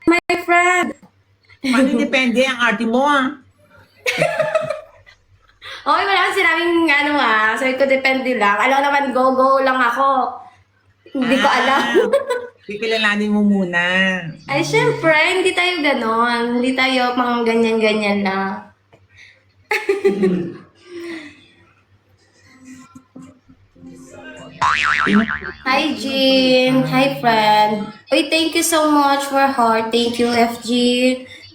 my friend. Paano depende ang arte mo Okay, wala akong sinabing sabi ko depende lang. Alam ko naman, go lang ako. Hindi ko alam. Kikilalanin mo muna. Ay, syempre, hindi tayo ganon. Hindi tayo pang ganyan-ganyan na. Hi, Jean. Hi, friend. Uy, thank you so much for heart. Thank you, FG.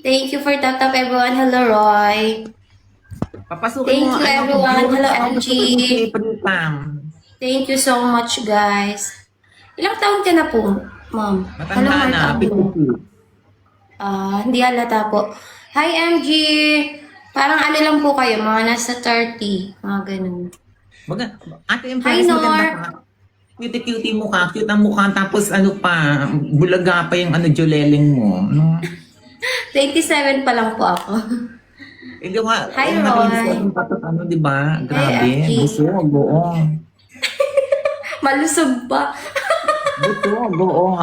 Thank you for tap everyone. Hello, Roy. Papasukin Thank mo. you, everyone. Hello, LG. Thank you so much, guys. Ilang taon ka na po, ma'am? Hello, Matanda na. Mark. Hindi halata po. Hi, MG. Parang ano lang po kayo, mga nasa 30. Mga ganun. Ate Hi, Empress, Nor. maganda ka. Cute mo ka. Cute ang mukha. Tapos ano pa, bulaga pa yung joleleng mo. No? 27 pa lang po ako. Hindi nga. Hi, Roy. Di ba? Grabe. FG. Busog, buo. Malusog pa. Busog, buo.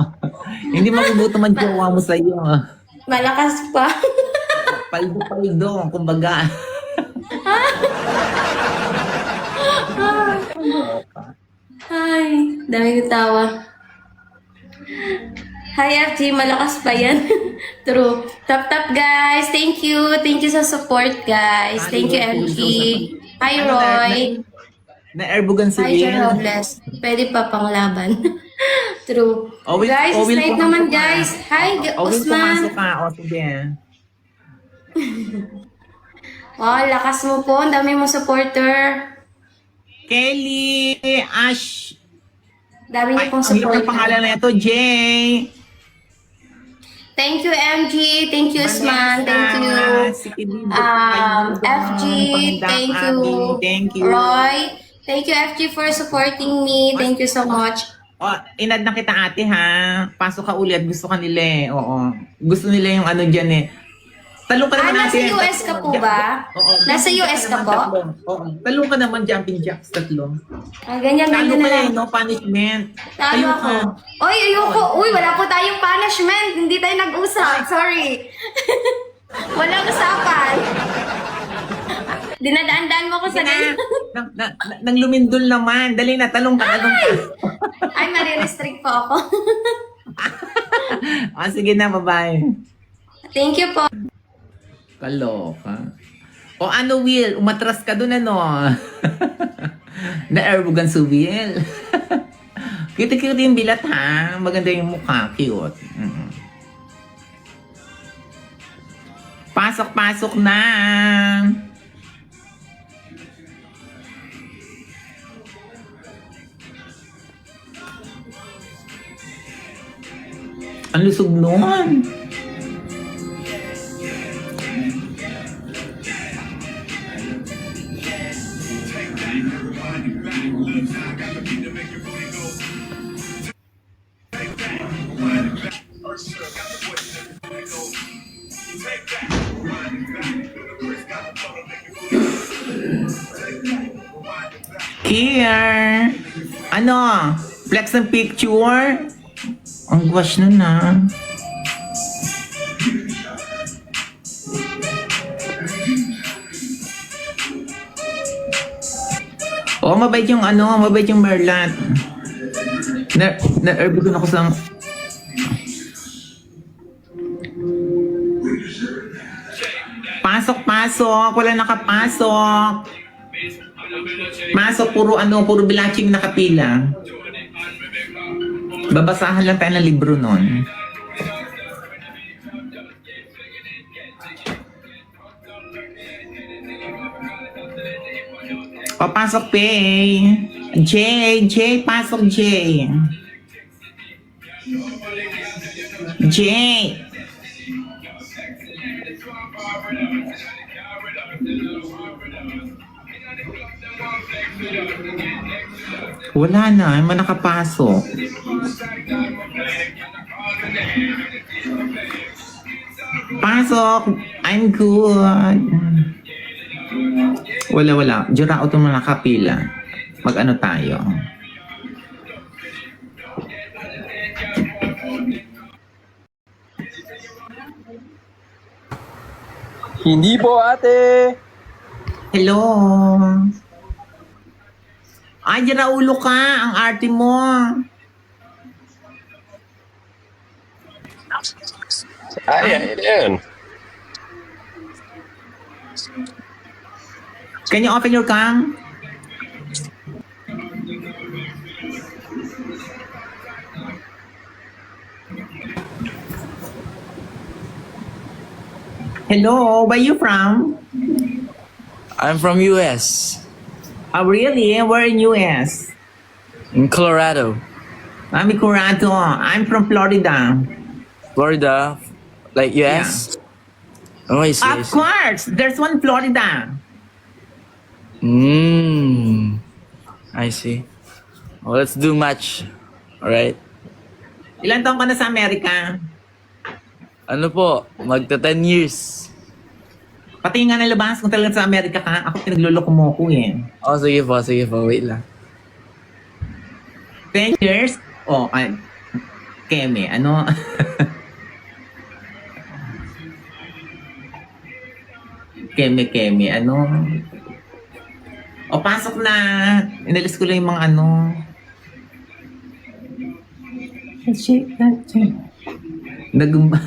Hindi magugutom ang jowa mo sa'yo. Malakas pa. Paldo, kumbaga. Hi, dami ko tawa. Hi, FG. Malakas pa yan. True. Tap, guys. Thank you. Thank you sa support, guys. Thank you, FG. Hi, Roy. Na-airbugan si Hi, Sir Will. Robles. Pwede pa pang laban. True. Will, Guys, Will, night pumasok naman, ka. guys. Hi, Will, pumasok Usman. ka. O, sige. Wow, lakas mo po. Ang dami mo supporter. Kelly, Ash. Dami niyo pong Ang hirap ng supporter. pangalan na ito, Jay. Thank you, MG. Thank you, Usman. Thank you. FG. Thank you. Thank you. Roy. Thank you, FG, for supporting me. Thank you so much. Inad na kita ate ha. Pasok ka ulit. Gusto ka nila eh. Oo. Gusto nila yung dyan eh. Talong ka naman Nasa ate. US ka po ba? Oo. Nasa US ka po? Oo. Talong ka naman jumping jacks tatlo. Ganyan Talo na ka lang. eh, no? Punishment. Talo Tayo ako. ka. Oy, ayoko. Uy, wala po tayong punishment. Hindi tayo nag-usap. Sorry. Walang usapan. Dinadaan-daan mo ko sa ganyan. Nang lumindol naman. Dali na, talong ka. Ay, marirestrict po ako. Sige na, bye-bye. Thank you po. Kaloka. O Will, umatras ka dun Na-airbugan si Will. Cute-cute yung bilat ha. Maganda yung mukha. Cute. Pasok na. Ang lusog nun. Here. Flex ng picture? Ang gwash nun na. Mabait yung mabait yung Merlat. Na-airbugan ako sa... Pasok. Wala nakapasok. Pasok, puro bilaching nakapila. Babasahan lang tayo ng libro nun. Pasok, Pay. Jay, pasok, Jay. Jay. Wala na, may nakapasok. Pasok, I'm good. Wala. Jura ito mga nakapila. Mag-ano tayo? Hindi po, ate. Hello. Ay, dyan na ulo ka. Ang arte mo. Ay, how you doing? Can you open your cam? Hello, where you from? I'm from US, Oh, really? Where in US? in Colorado, I'm in Colorado. I'm from Florida. Florida, like US. Oh, I see. I Of see. course, there's one Florida. I see. Well, let's do match. All right. Ilan taon ka na sa Amerika? Ano po? Magta 10 years. Pati nga nalabas kung talaga sa Amerika ka, ako pinagluloko mo ko eh. Oh, sige po, sige po. Wait lang. 10 years? Oh, ay, Keme, ano? Keme, ano? O, pasok na. Inalis ko lang yung mga ano. Nagumba.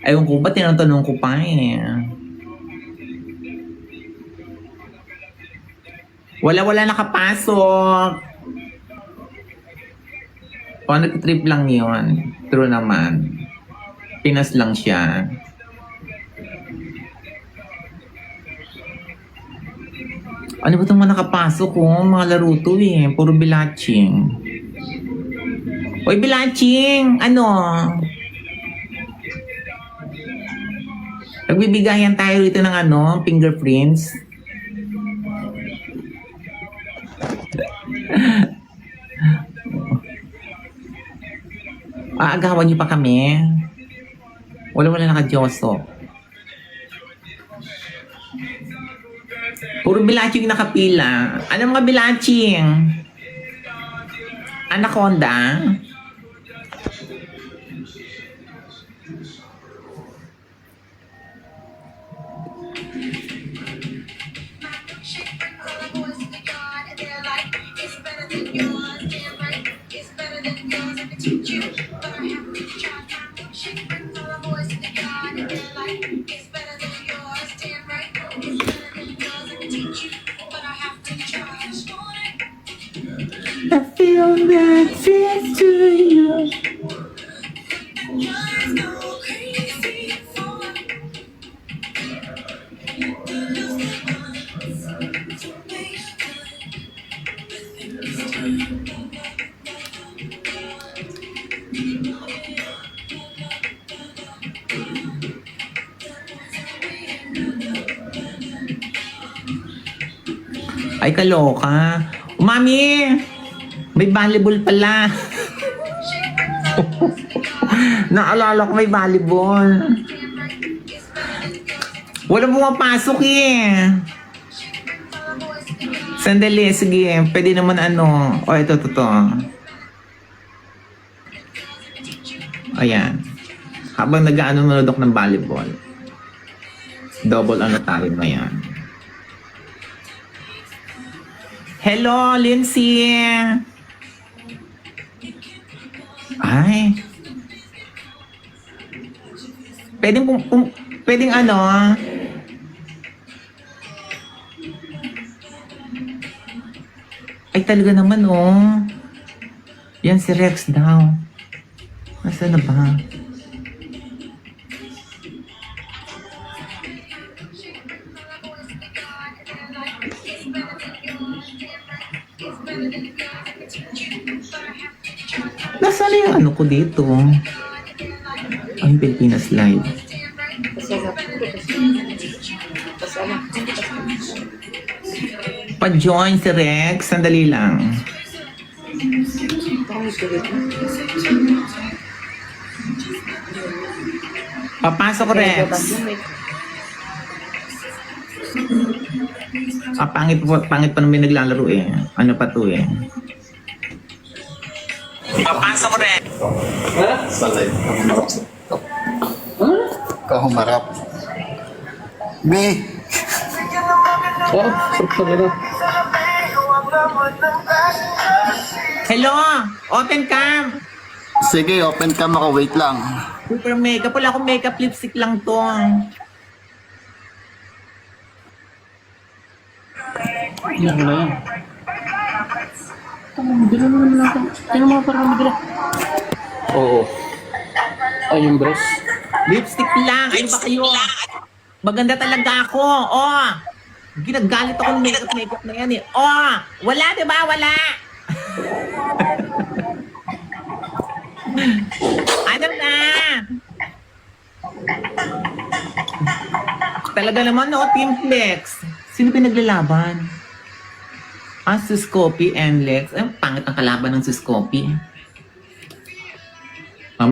Ayun ko ba, tinatanong ko pa eh. Wala nakapasok. O, nag-trip lang yun. True naman. Pinas lang siya. Ano ba itong mga nakapasok ko? Mga laro to eh. Puro bilaching. Oy, bilaching! Ano? Nagbibigayan tayo rito ng ano, fingerprints. Aagawan niyo pa kami. Wala naka-Diyoso. Puro bilaching nakapila. Ano mga bilaching? Anaconda? I feel that feels to you. Ay, kaloka. Mami! May volleyball pala. Naalala ko may volleyball. Wala pumapasok eh. Sandali, sige. Pwede naman ano. O, ito. Ayan. Habang nag-ano nanonood ng volleyball. Double ano tayo ngayon. Hello, Lindsay! Ay. Pwedeng ano? Ay, talaga naman, oh. Yan si Rex daw. Nasaan na ba? Nasaan yung ano ko dito? Ang Pilipinas Live. Pa-join si Rex. Sandali lang. Papasok, Rex. Pangit pa naman naglalaro eh. Ano pa to eh. Papasok, Rex. ka humarap. Me! Oh, sarap. Hello! Open cam! Sige, open cam ako. Wait lang. Super makeup. Wala akong makeup, lipstick lang to. Yan na yan. Bigla naman natin. Tingnan mo parang bigla. Oo. Ay, yung dress. Lipstick lang. Ayun ba kayo? Maganda talaga ako. Oh! Ginagalit ako ng makeup na yan eh. Oh! Wala, diba? Wala! Ano na? Talaga naman, no? Team Flex. Sino pinaglalaban? Ah, Suskopi and Lex. Ay, pangit ang kalaban ng Suskopi.